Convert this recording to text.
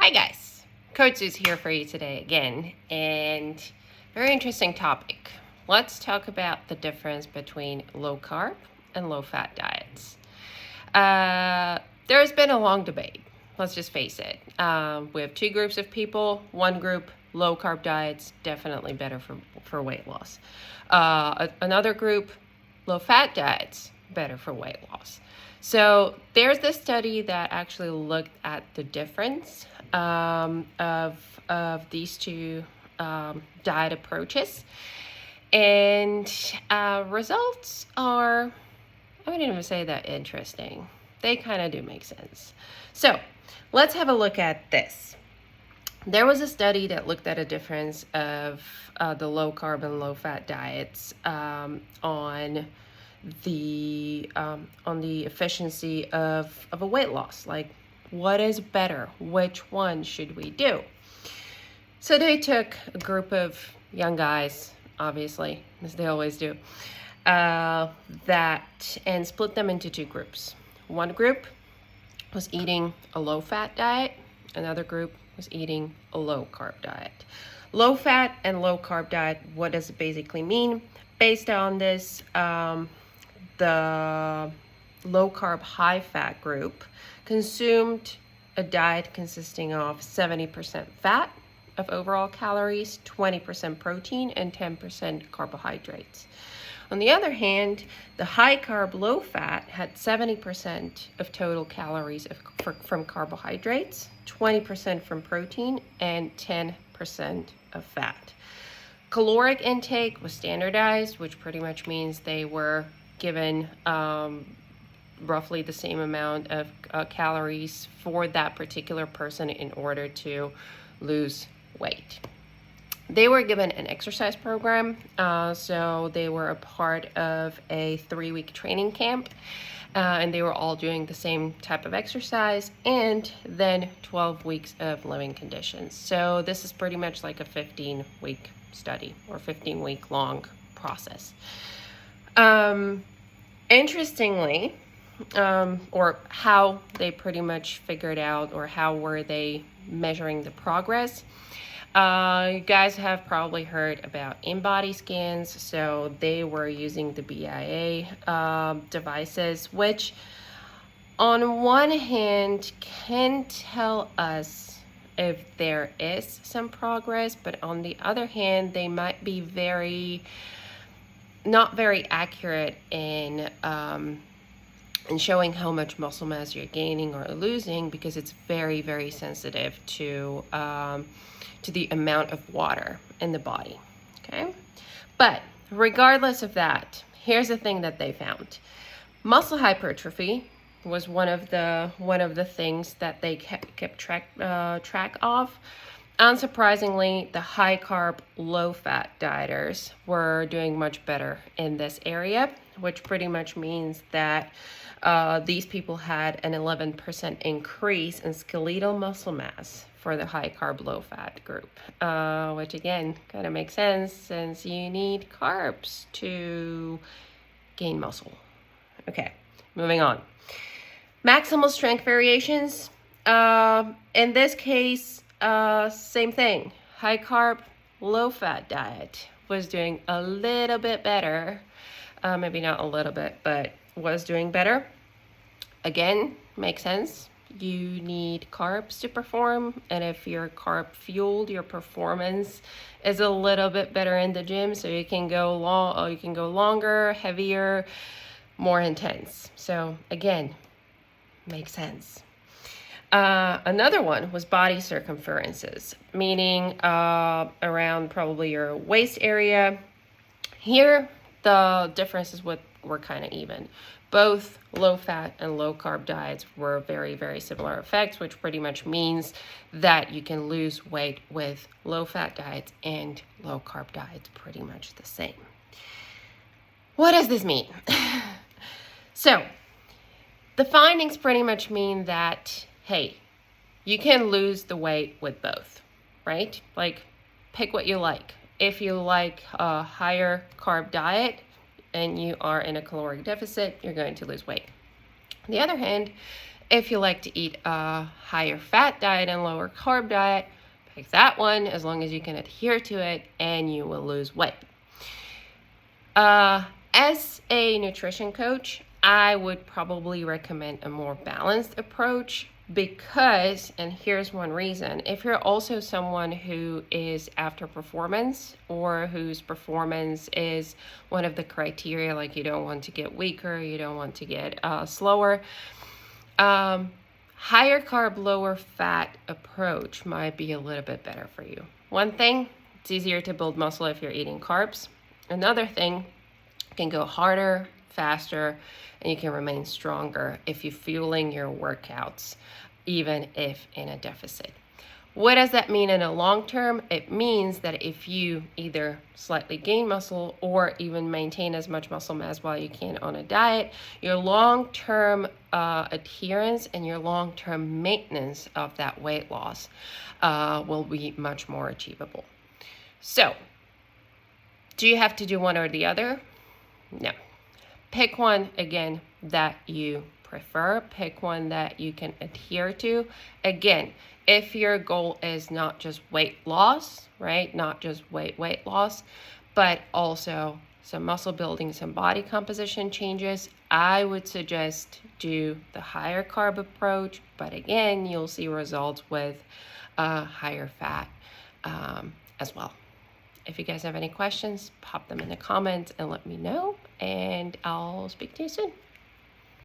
Hi guys, Coach Sue's here for you today again, and very interesting topic. Let's talk about the difference between low carb and low fat diets. There's been a long debate, let's just face it. We have two groups of people. One group, low carb diets, definitely better for weight loss. Another group, low fat diets, better for weight loss. So there's this study that actually looked at the difference of these two diet approaches, and results are, I wouldn't even say that interesting. They kind of do make sense. So let's have a look at this. There was a study that looked at a difference of the low carb and low fat diets on the efficiency of a weight loss. Like, what is better? Which one should we do? So they took a group of young guys, obviously, as they always do, and split them into two groups. One group was eating a low fat diet. Another group was eating a low carb diet. Low fat and low carb diet, what does it basically mean? Based on this, the low carb high fat group consumed a diet consisting of 70% fat of overall calories, 20% protein, and 10% carbohydrates. On the other hand, the high carb low fat had 70% of total calories from carbohydrates, 20% from protein, and 10% of fat. Caloric intake was standardized, which pretty much means they were given roughly the same amount of calories for that particular person in order to lose weight. They were given an exercise program, so they were a part of a 3-week training camp, and they were all doing the same type of exercise, and then 12 weeks of living conditions. So this is pretty much like a 15-week study or 15-week long process. Interestingly, or how they pretty much figured out, or how were they measuring the progress. You guys have probably heard about in-body scans. So they were using the BIA devices, which on one hand can tell us if there is some progress, but on the other hand, they might be not very accurate in showing how much muscle mass you're gaining or losing, because it's very, very sensitive to the amount of water in the body. Okay, but regardless of that, here's the thing that they found: muscle hypertrophy was one of the things that they kept track of. Unsurprisingly, the high carb, low fat dieters were doing much better in this area, which pretty much means that these people had an 11% increase in skeletal muscle mass for the high carb, low fat group, which again kind of makes sense since you need carbs to gain muscle. Okay, moving on. Maximal strength variations. In this case, same thing. High carb, low fat diet was doing a little bit better. Maybe not a little bit, but was doing better. Again, makes sense. You need carbs to perform, and if you're carb fueled, your performance is a little bit better in the gym, so you can go longer, heavier, more intense. So again, makes sense. Another one was body circumferences, meaning around probably your waist area. Here, the differences were kind of even. Both low fat and low carb diets were very, very similar effects, which pretty much means that you can lose weight with low fat diets and low carb diets pretty much the same. What does this mean? So the findings pretty much mean that, hey, you can lose the weight with both, right? Like, pick what you like. If you like a higher carb diet and you are in a caloric deficit, you're going to lose weight. On the other hand, If you like to eat a higher fat diet and lower carb diet, pick that one as long as you can adhere to it and you will lose weight. As a nutrition coach, I would probably recommend a more balanced approach because, and here's one reason, if you're also someone who is after performance or whose performance is one of the criteria, like you don't want to get weaker, you don't want to get slower, higher carb, lower fat approach might be a little bit better for you. One thing, it's easier to build muscle if you're eating carbs. Another thing, you can go harder, faster, and you can remain stronger if you're fueling your workouts, even if in a deficit. What does that mean in a long term? It means that if you either slightly gain muscle or even maintain as much muscle mass while you can on a diet, your long-term adherence and your long-term maintenance of that weight loss will be much more achievable. So, do you have to do one or the other? No. Pick one, again, that you prefer. Pick one that you can adhere to. Again, if your goal is not just weight loss, right? Not just weight loss, but also some muscle building, some body composition changes, I would suggest do the higher carb approach. But again, you'll see results with higher fat as well. If you guys have any questions, pop them in the comments and let me know, and I'll speak to you soon.